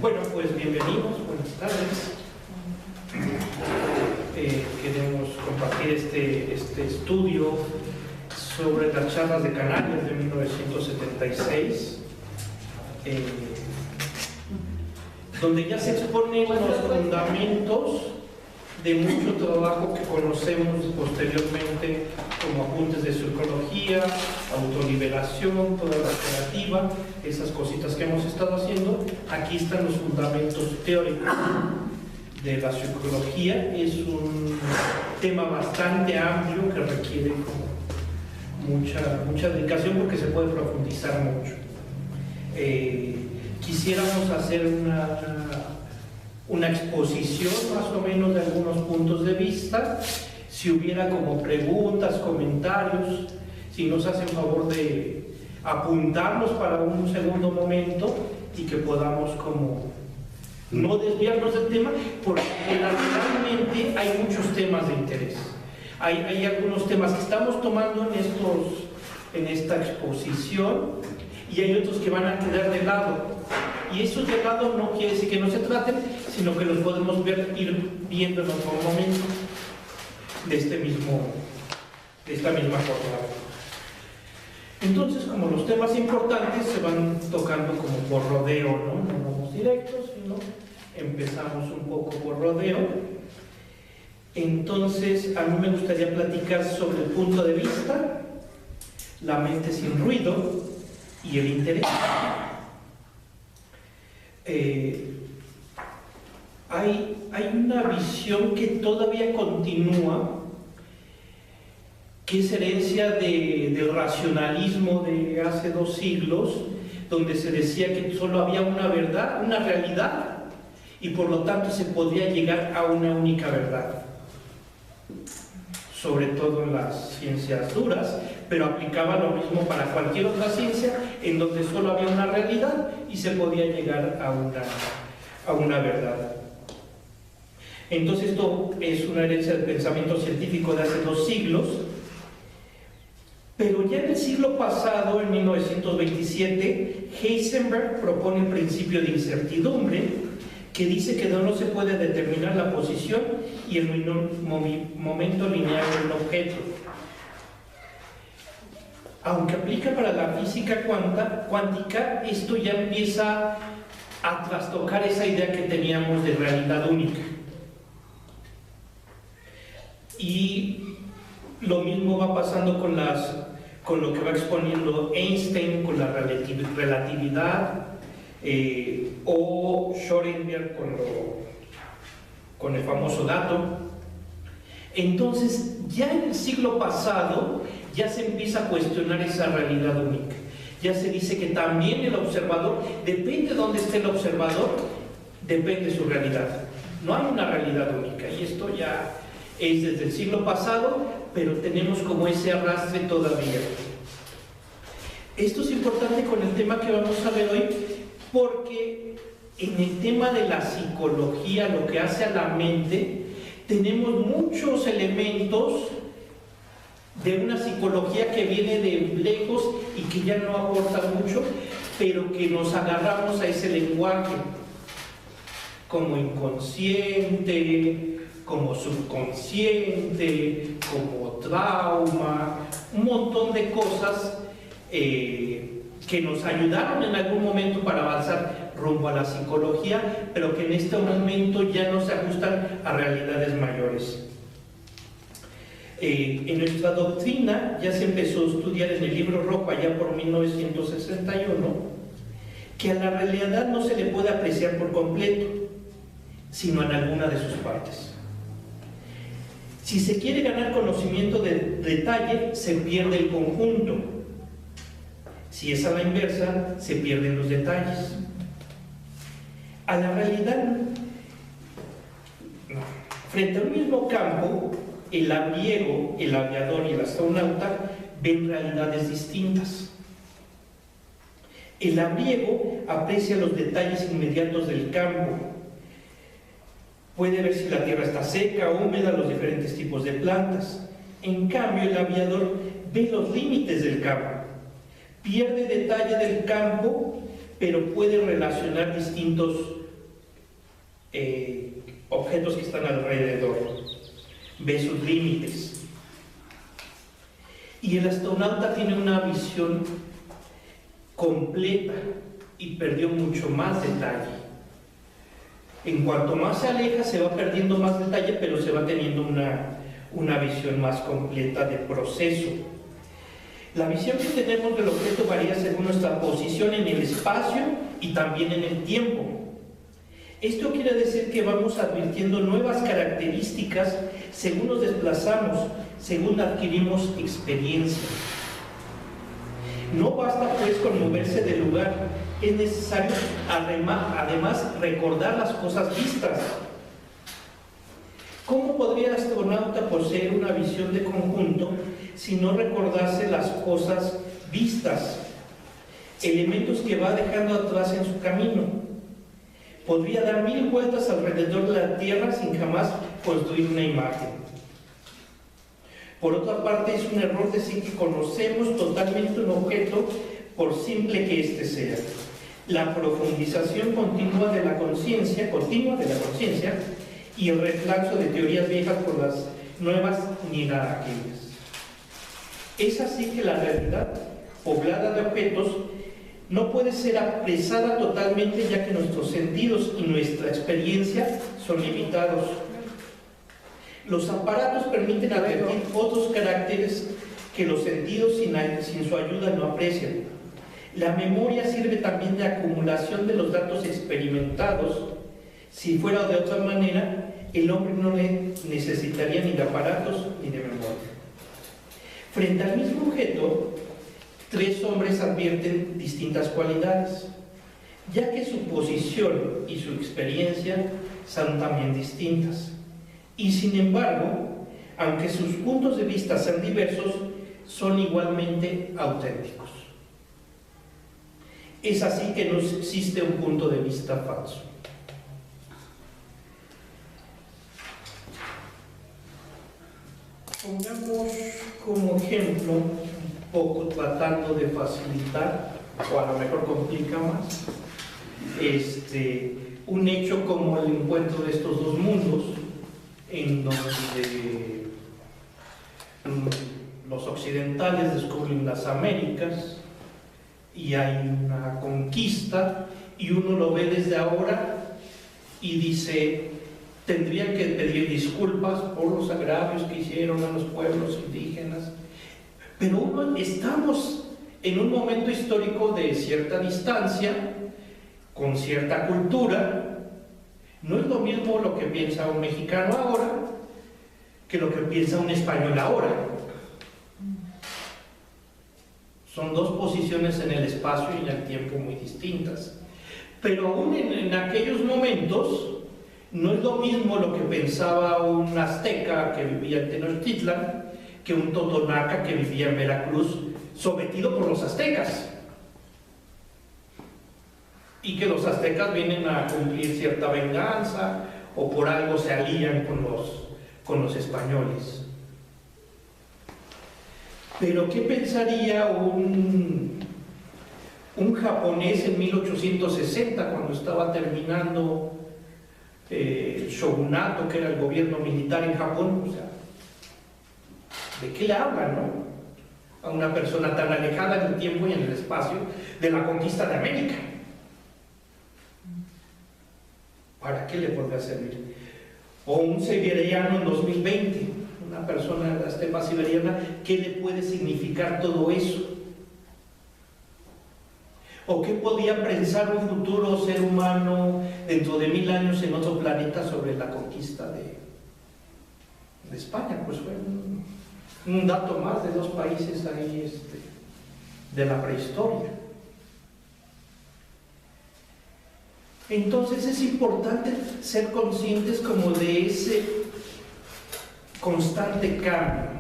Bueno, pues bienvenidos, buenas tardes. Queremos compartir este estudio sobre las charlas de Canarias de 1976, donde ya se exponen los fundamentos de mucho trabajo que conocemos posteriormente como apuntes de psicología, autoliberación, toda la creativa, esas cositas que hemos estado haciendo. Aquí están los fundamentos teóricos de la psicología. Es un tema bastante amplio que requiere mucha dedicación porque se puede profundizar mucho. Quisiéramos hacer una exposición más o menos de algunos puntos de vista. Si hubiera como preguntas, comentarios, si nos hacen favor de apuntarlos para un segundo momento y que podamos como no desviarnos del tema, porque realmente hay muchos temas de interés. Hay algunos temas que estamos tomando en esta exposición y hay otros que van a quedar de lado. Y esos de lado no quiere decir que no se traten, sino que los podemos ir viendo en otro momento de esta misma jornada. Entonces, como los temas importantes se van tocando como por rodeo, no vamos directos, sino empezamos un poco por rodeo. Entonces, a mí me gustaría platicar sobre el punto de vista, la mente sin ruido y el interés. Hay una visión que todavía continúa, que es herencia del racionalismo de hace 2 siglos, donde se decía que solo había una verdad, una realidad, y por lo tanto se podía llegar a una única verdad, sobre todo en las ciencias duras, pero aplicaba lo mismo para cualquier otra ciencia en donde solo había una realidad y se podía llegar a una verdad. Entonces esto es una herencia del pensamiento científico de hace 2 siglos, pero ya en el siglo pasado, en 1927, Heisenberg propone el principio de incertidumbre, que dice que no se puede determinar la posición y el momento lineal de un objeto. Aunque aplica para la física cuántica, esto ya empieza a trastocar esa idea que teníamos de realidad única. Y lo mismo va pasando con lo que va exponiendo Einstein con la relatividad, o Schrödinger con el famoso dato. Entonces, ya en el siglo pasado ya se empieza a cuestionar esa realidad única. Ya se dice que también el observador, depende de dónde esté el observador, depende de su realidad. No hay una realidad única, y esto ya es desde el siglo pasado, pero tenemos como ese arrastre todavía. Esto es importante con el tema que vamos a ver hoy, porque en el tema de la psicología, lo que hace a la mente, tenemos muchos elementos de una psicología que viene de lejos y que ya no aporta mucho, pero que nos agarramos a ese lenguaje como inconsciente, como subconsciente, como trauma, un montón de cosas que nos ayudaron en algún momento para avanzar rumbo a la psicología, pero que en este momento ya no se ajustan a realidades mayores. En nuestra doctrina ya se empezó a estudiar en el Libro Rojo allá por 1961 que a la realidad no se le puede apreciar por completo, sino en alguna de sus partes. Si se quiere ganar conocimiento de detalle, se pierde el conjunto. Si es a la inversa, se pierden los detalles. A la realidad, frente al mismo campo, el aviero, el aviador y el astronauta ven realidades distintas. El abriego aprecia los detalles inmediatos del campo. Puede ver si la tierra está seca o húmeda, los diferentes tipos de plantas. En cambio, el aviador ve los límites del campo. Pierde detalle del campo, pero puede relacionar distintos objetos que están alrededor, ve sus límites. Y el astronauta tiene una visión completa y perdió mucho más detalle. En cuanto más se aleja, se va perdiendo más detalle, pero se va teniendo una visión más completa de proceso. La visión que tenemos del objeto varía según nuestra posición en el espacio y también en el tiempo. Esto quiere decir que vamos advirtiendo nuevas características según nos desplazamos, según adquirimos experiencia. No basta pues con moverse del lugar, es necesario además recordar las cosas vistas. ¿Cómo podría el astronauta poseer una visión de conjunto si no recordase las cosas vistas, elementos que va dejando atrás en su camino? Podría dar 1000 vueltas alrededor de la Tierra sin jamás construir una imagen. Por otra parte, es un error decir que conocemos totalmente un objeto por simple que éste sea. La profundización continua de la conciencia y el reemplazo de teorías viejas por las nuevas niega aquellas. Es así que la realidad, poblada de objetos, no puede ser apresada totalmente, ya que nuestros sentidos y nuestra experiencia son limitados. Los aparatos permiten advertir otros caracteres que los sentidos sin su ayuda no aprecian. La memoria sirve también de acumulación de los datos experimentados. Si fuera de otra manera, el hombre no necesitaría ni de aparatos ni de memoria. Frente al mismo objeto, 3 hombres advierten distintas cualidades, ya que su posición y su experiencia son también distintas. Y sin embargo, aunque sus puntos de vista sean diversos, son igualmente auténticos. Es así que no existe un punto de vista falso. Pongamos como ejemplo, un poco tratando de facilitar, o a lo mejor complica más, un hecho como el encuentro de estos dos mundos, en donde los occidentales descubren las Américas y hay una conquista, y uno lo ve desde ahora y dice: tendrían que pedir disculpas por los agravios que hicieron a los pueblos indígenas, pero estamos en un momento histórico de cierta distancia, con cierta cultura. No es lo mismo lo que piensa un mexicano ahora que lo que piensa un español ahora. Son dos posiciones en el espacio y en el tiempo muy distintas. Pero aún en aquellos momentos no es lo mismo lo que pensaba un azteca que vivía en Tenochtitlan que un totonaca que vivía en Veracruz, sometido por los aztecas. Y que los aztecas vienen a cumplir cierta venganza o por algo se alían con los españoles. Pero ¿qué pensaría un japonés en 1860, cuando estaba terminando el shogunato, que era el gobierno militar en Japón? O sea, ¿de qué le hablan, no? A una persona tan alejada en el tiempo y en el espacio de la conquista de América. ¿Para qué le podría servir? O un siberiano en 2020, una persona de la estepa siberiana, ¿qué le puede significar todo eso? ¿O qué podía pensar un futuro ser humano dentro de 1000 años en otro planeta sobre la conquista de España? Pues fue un dato más de 2 países ahí de la prehistoria. Entonces es importante ser conscientes como de ese constante cambio,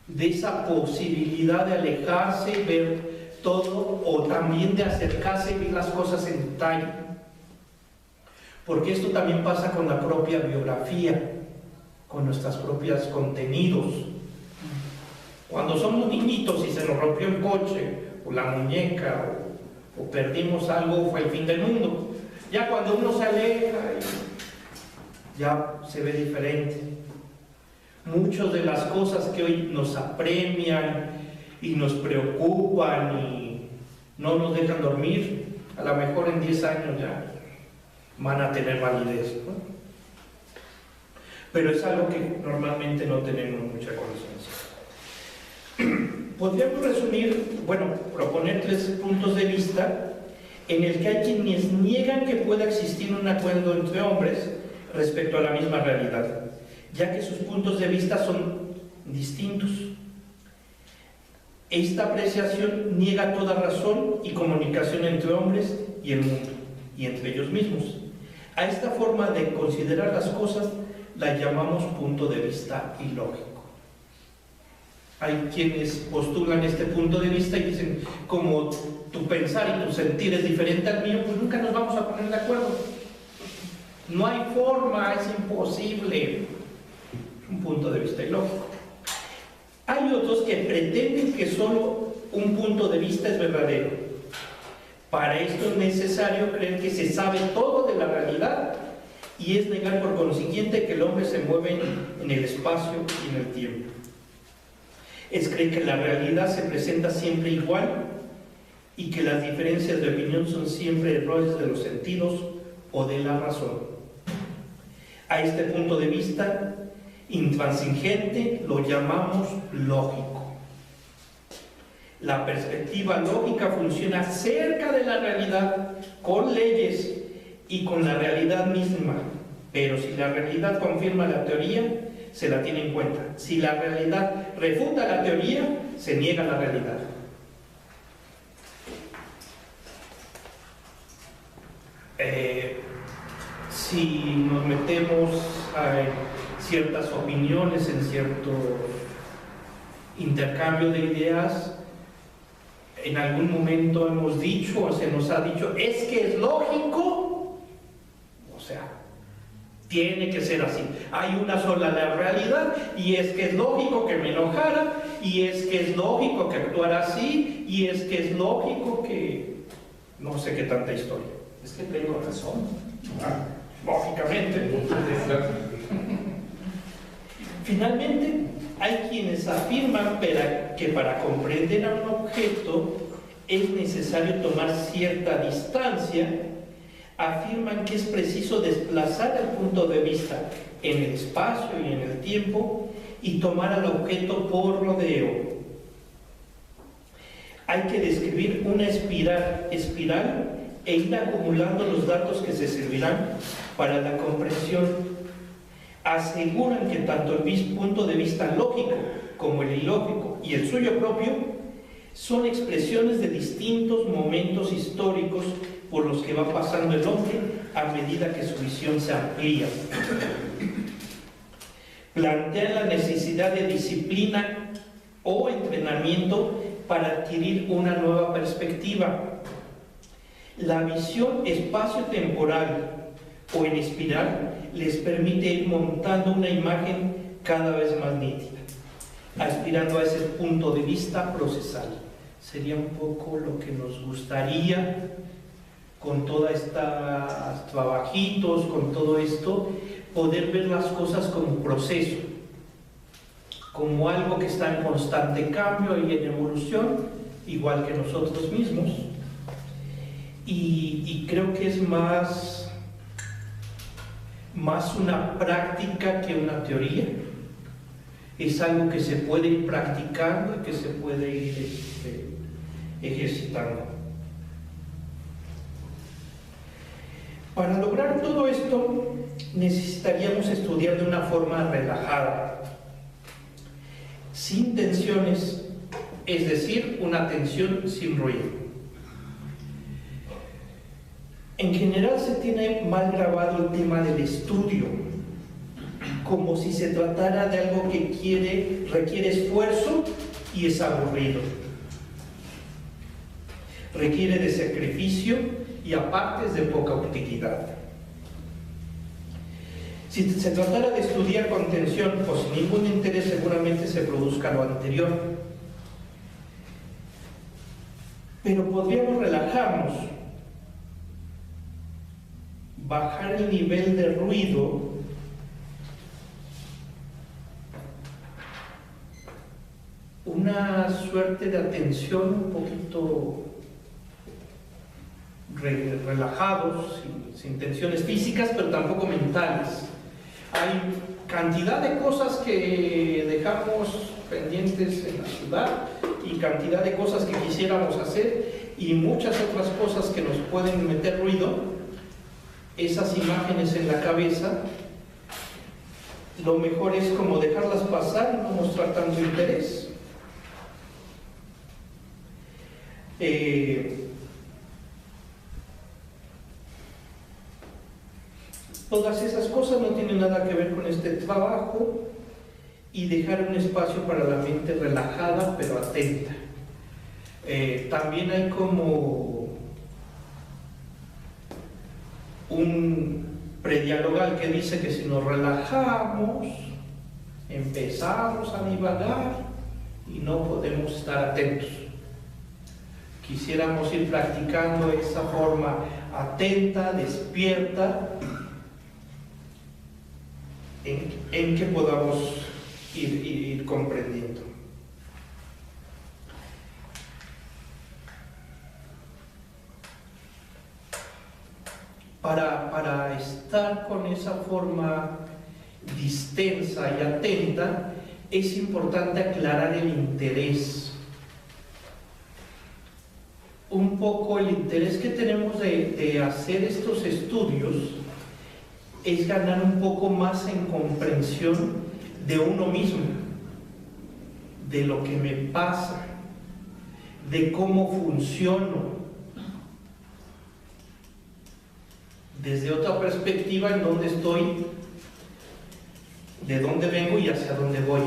de esa posibilidad de alejarse y ver todo, o también de acercarse y ver las cosas en detalle. Porque esto también pasa con la propia biografía, con nuestros propios contenidos. Cuando somos niñitos y se nos rompió el coche, o la muñeca, o perdimos algo, fue el fin del mundo. Ya cuando uno se aleja, ya se ve diferente. Muchas de las cosas que hoy nos apremian y nos preocupan y no nos dejan dormir, a lo mejor en 10 años ya van a tener validez, ¿no? Pero es algo que normalmente no tenemos mucha conciencia. Podríamos resumir, proponer 3 puntos de vista en el que hay quienes niegan que pueda existir un acuerdo entre hombres respecto a la misma realidad, ya que sus puntos de vista son distintos. Esta apreciación niega toda razón y comunicación entre hombres y el mundo, y entre ellos mismos. A esta forma de considerar las cosas la llamamos punto de vista ilógico. Hay quienes postulan este punto de vista y dicen, como tu pensar y tu sentir es diferente al mío, pues nunca nos vamos a poner de acuerdo. No hay forma, es imposible. Un punto de vista ilógico. Hay otros que pretenden que solo un punto de vista es verdadero. Para esto es necesario creer que se sabe todo de la realidad y es negar por consiguiente que el hombre se mueve en el espacio y en el tiempo. Es creer que la realidad se presenta siempre igual y que las diferencias de opinión son siempre errores de los sentidos o de la razón. A este punto de vista intransigente lo llamamos lógico. La perspectiva lógica funciona cerca de la realidad, con leyes y con la realidad misma, pero si la realidad confirma la teoría, se la tiene en cuenta. Si la realidad refuta la teoría, se niega la realidad. Si nos metemos a ciertas opiniones, en cierto intercambio de ideas, en algún momento hemos dicho o se nos ha dicho, es que es lógico, o sea, tiene que ser así. Hay una sola la realidad y es que es lógico que me enojara y es que es lógico que actuara así y es que es lógico que no sé qué tanta historia. Es que tengo razón. Lógicamente. Finalmente, hay quienes afirman que para comprender a un objeto es necesario tomar cierta distancia. Afirman que es preciso desplazar el punto de vista en el espacio y en el tiempo y tomar al objeto por rodeo. Hay que describir una espiral e ir acumulando los datos que se servirán para la comprensión. Aseguran que tanto el punto de vista lógico como el ilógico y el suyo propio son expresiones de distintos momentos históricos por los que va pasando el hombre a medida que su visión se amplía. Plantean la necesidad de disciplina o entrenamiento para adquirir una nueva perspectiva. La visión espacio-temporal o en espiral les permite ir montando una imagen cada vez más nítida, aspirando a ese punto de vista procesal. Sería un poco lo que nos gustaría con todos estos trabajitos, con todo esto, poder ver las cosas como proceso, como algo que está en constante cambio y en evolución, igual que nosotros mismos. Y creo que es más una práctica que una teoría. Es algo que se puede ir practicando y que se puede ir ejercitando. Para lograr todo esto necesitaríamos estudiar de una forma relajada, sin tensiones, es decir, una atención sin ruido. En general se tiene mal grabado el tema del estudio, como si se tratara de algo que requiere esfuerzo y es aburrido. Requiere de sacrificio y aparte es de poca utilidad. Si se tratara de estudiar con tensión o sin ningún interés, seguramente se produzca lo anterior. Pero podríamos relajarnos bajar el nivel de ruido una suerte de atención un poquito relajados, sin tensiones físicas, pero tampoco mentales. Hay cantidad de cosas que dejamos pendientes en la ciudad y cantidad de cosas que quisiéramos hacer y muchas otras cosas que nos pueden meter ruido. Esas imágenes en la cabeza, lo mejor es como dejarlas pasar y no mostrar tanto interés. Todas esas cosas no tienen nada que ver con este trabajo, y dejar un espacio para la mente relajada pero atenta. También hay como un predialogal que dice que si nos relajamos, empezamos a divagar y no podemos estar atentos. Quisiéramos ir practicando esa forma atenta, despierta, en que podamos ir comprendiendo. Para estar con esa forma distensa y atenta, es importante aclarar el interés. Un poco el interés que tenemos de hacer estos estudios es ganar un poco más en comprensión de uno mismo, de lo que me pasa, de cómo funciono, desde otra perspectiva en dónde estoy, de dónde vengo y hacia dónde voy.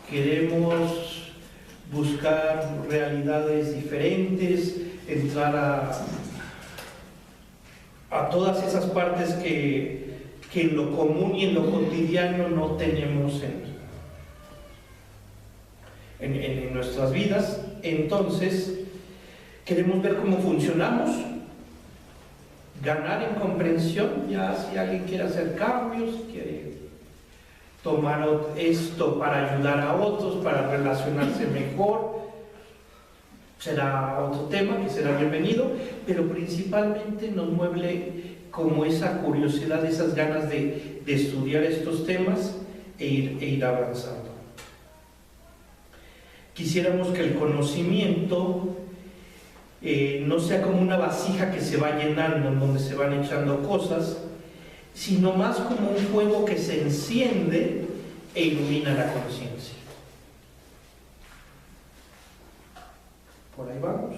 Queremos buscar realidades diferentes, entrar a todas esas partes que en lo común y en lo cotidiano no tenemos en nuestras vidas. Entonces, queremos ver cómo funcionamos, ganar en comprensión. Ya si alguien quiere hacer cambios, quiere tomar esto para ayudar a otros, para relacionarse mejor, será otro tema que será bienvenido, pero principalmente nos mueve como esa curiosidad, esas ganas de estudiar estos temas e ir avanzando. Quisiéramos que el conocimiento no sea como una vasija que se va llenando, en donde se van echando cosas, sino más como un fuego que se enciende e ilumina la conciencia. Por ahí vamos.